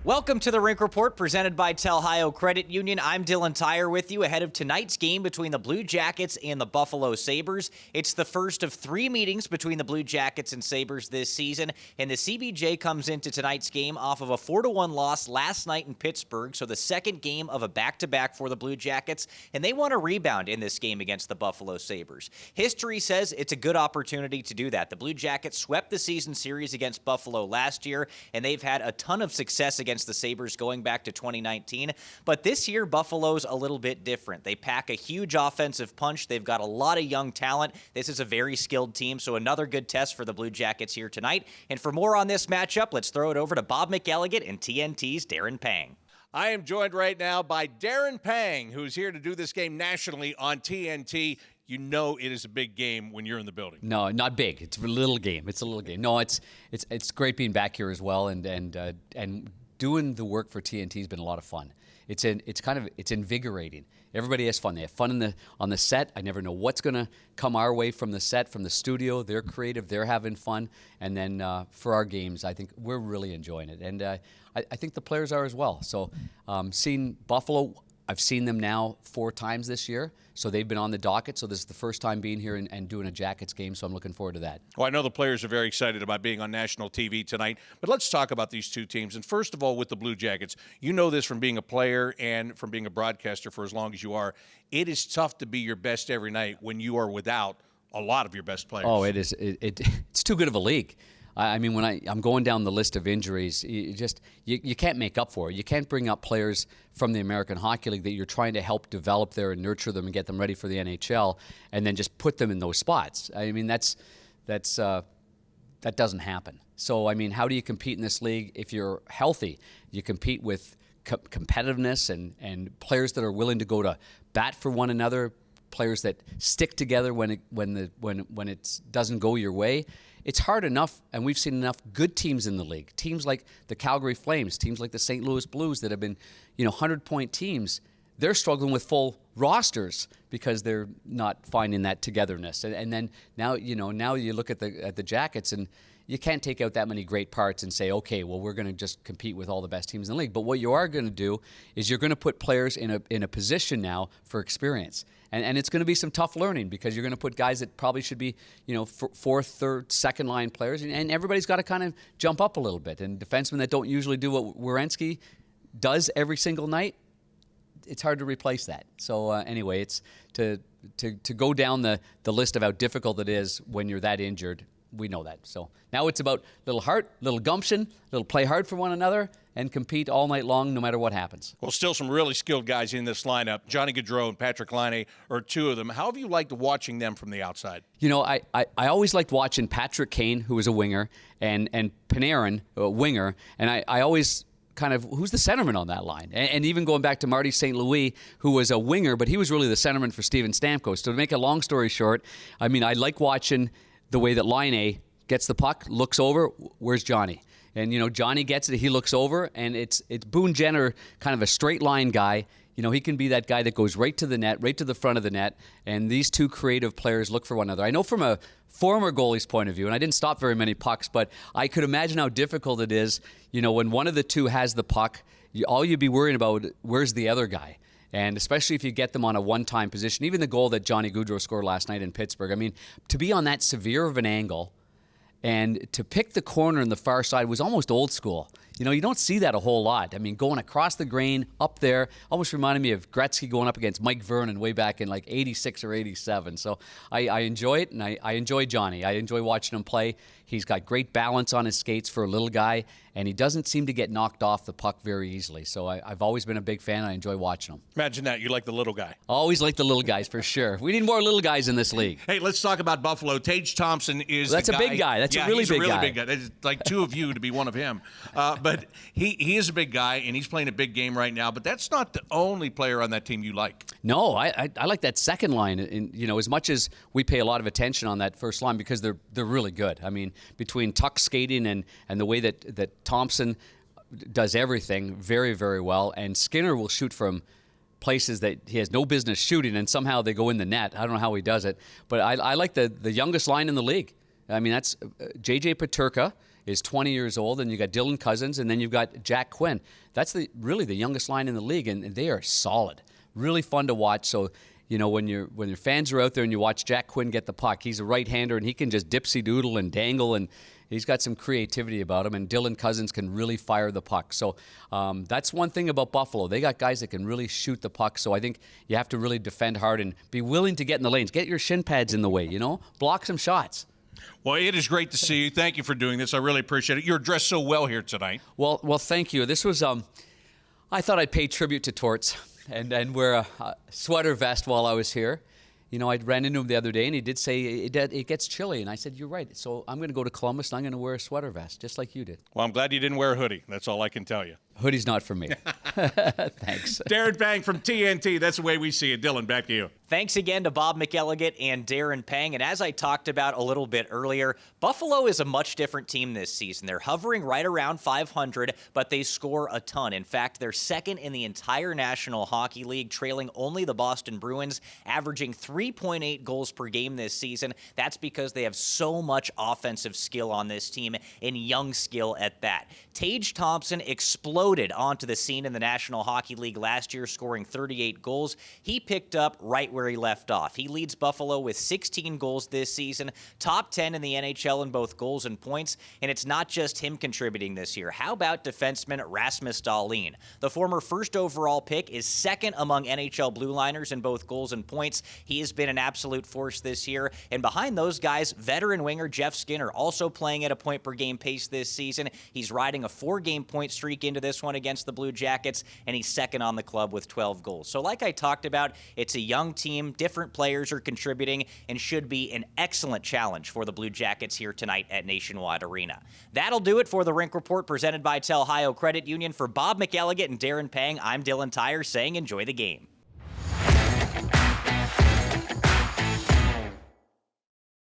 Welcome to the Rink Report presented by Ohio Credit Union. I'm Dylan Tyrer with you ahead of tonight's game between the Blue Jackets and the Buffalo Sabres. It's the first of 3 meetings between the Blue Jackets and Sabres this season, and the CBJ comes into tonight's game off of a 4-1 loss last night in Pittsburgh, so the second game of a back-to-back for the Blue Jackets, and they want to rebound in this game against the Buffalo Sabres. History says it's a good opportunity to do that. The Blue Jackets swept the season series against Buffalo last year, and they've had a ton of success against the Sabres going back to 2019. But this year, Buffalo's a little bit different. They pack a huge offensive punch. They've got a lot of young talent. This is a very skilled team, so another good test for the Blue Jackets here tonight. And for more on this matchup, let's throw it over to Bob McElligott and TNT's Darren Pang. I am joined right now by Darren Pang, who's here to do this game nationally on TNT. You know it is a big game when you're in the building. No, not big. It's a little game. It's a little game. No, it's great being back here as well, and doing the work for TNT has been a lot of fun. It's invigorating. Everybody has fun. They have fun on the set. I never know what's going to come our way from the set, from the studio. They're creative. They're having fun. And then for our games, I think we're really enjoying it. And I think the players are as well. So seeing Buffalo, I've seen them now 4 times this year, so they've been on the docket. So this is the first time being here and doing a Jackets game, so I'm looking forward to that. Well, I know the players are very excited about being on national TV tonight, but let's talk about these two teams. And first of all, with the Blue Jackets, you know this from being a player and from being a broadcaster for as long as you are. It is tough to be your best every night when you are without a lot of your best players. Oh, it is. It's too good of a league. I mean, when I'm going down the list of injuries, you can't make up for it. You can't bring up players from the American Hockey League that you're trying to help develop there and nurture them and get them ready for the NHL, and then just put them in those spots. I mean, that doesn't happen. So, I mean, how do you compete in this league if you're healthy? You compete with competitiveness and players that are willing to go to bat for one another, players that stick together when it doesn't go your way. It's hard enough, and we've seen enough good teams in the league. Teams like the Calgary Flames, teams like the St. Louis Blues that have been, 100-point teams. They're struggling with full rosters because they're not finding that togetherness. And then now you look at the Jackets, and you can't take out that many great parts and say, okay, well, we're going to just compete with all the best teams in the league. But what you are going to do is you're going to put players in a position now for experience. And it's going to be some tough learning because you're going to put guys that probably should be, fourth, third, second line players. And everybody's got to kind of jump up a little bit. And defensemen that don't usually do what Werenski does every single night, it's hard to replace that. So anyway, it's to go down the list of how difficult it is when you're that injured. We know that. So now it's about little heart, little gumption, little play hard for one another, and compete all night long no matter what happens. Well, still some really skilled guys in this lineup. Johnny Gaudreau and Patrick Laine are 2 of them. How have you liked watching them from the outside? I always liked watching Patrick Kane, who was a winger, and Panarin, a winger, and I always kind of, who's the centerman on that line? And even going back to Marty St. Louis, who was a winger, but he was really the centerman for Steven Stamkos. So to make a long story short, I mean, I like watching the way that Laine gets the puck, looks over, where's Johnny? And, Johnny gets it, he looks over, and it's Boone Jenner, kind of a straight line guy. He can be that guy that goes right to the net, right to the front of the net, and these 2 creative players look for one another. I know from a former goalie's point of view, and I didn't stop very many pucks, but I could imagine how difficult it is, when one of the 2 has the puck, all you'd be worrying about, where's the other guy? And especially if you get them on a one-time position, even the goal that Johnny Gaudreau scored last night in Pittsburgh, I mean, to be on that severe of an angle and to pick the corner in the far side was almost old school. You don't see that a whole lot. I mean, going across the grain, up there, almost reminded me of Gretzky going up against Mike Vernon way back in like 86 or 87. So I enjoy it, and I enjoy Johnny. I enjoy watching him play. He's got great balance on his skates for a little guy, and he doesn't seem to get knocked off the puck very easily. So I've always been a big fan. I enjoy watching him. Imagine that. You like the little guy. Always like the little guys, for sure. We need more little guys in this league. Hey, let's talk about Buffalo. Tage Thompson is That's the a big guy. That's a really big guy. Big guy. It's like 2 of you to be one of him. But he is a big guy, and he's playing a big game right now. But that's not the only player on that team you like. No, I like that second line. And, as much as we pay a lot of attention on that first line because they're really good. I mean, between tuck skating and the way that Thompson does everything very, very well, and Skinner will shoot from places that he has no business shooting, and somehow they go in the net. I don't know how he does it, but I like the youngest line in the league. I mean, that's J.J. Peterka is 20 years old, and you got Dylan Cousins, and then you've got Jack Quinn. That's really the youngest line in the league, and they are solid. Really fun to watch. So, when your fans are out there and you watch Jack Quinn get the puck, he's a right-hander, and he can just dipsy-doodle and dangle, and he's got some creativity about him, and Dylan Cousins can really fire the puck. So that's one thing about Buffalo. They got guys that can really shoot the puck, so I think you have to really defend hard and be willing to get in the lanes. Get your shin pads in the way, block some shots. Well, it is great to see you. Thank you for doing this. I really appreciate it. You're dressed so well here tonight. Well, thank you. This was, I thought I'd pay tribute to Torts and wear a sweater vest while I was here. I ran into him the other day, and he did say it gets chilly. And I said, you're right. So I'm going to go to Columbus, and I'm going to wear a sweater vest, just like you did. Well, I'm glad you didn't wear a hoodie. That's all I can tell you. Hoodie's not for me. Thanks. Darren Pang from TNT. That's the way we see it. Dylan, back to you. Thanks again to Bob McElligott and Darren Pang. And as I talked about a little bit earlier, Buffalo is a much different team this season. They're hovering right around 500, but they score a ton. In fact, they're second in the entire National Hockey League, trailing only the Boston Bruins, averaging 3.8 goals per game this season. That's because they have so much offensive skill on this team, and young skill at that. Tage Thompson exploded onto the scene in the National Hockey League last year, scoring 38 goals. He picked up right where he left off. He leads Buffalo with 16 goals this season, top 10 in the NHL in both goals and points, and it's not just him contributing this year. How about defenseman Rasmus Dahlin? The former first overall pick is second among NHL blue liners in both goals and points. He has been an absolute force this year, and behind those guys, veteran winger Jeff Skinner also playing at a point-per-game pace this season. He's riding a 4-game point streak into this one against the Blue Jackets, and he's second on the club with 12 goals. So like I talked about, it's a young team, different players are contributing, and should be an excellent challenge for the Blue Jackets here tonight at Nationwide Arena. That'll do it for the Rink Report presented by Ohio Credit Union. For Bob McElligott and Darren Pang, I'm Dylan Tyrer saying enjoy the game.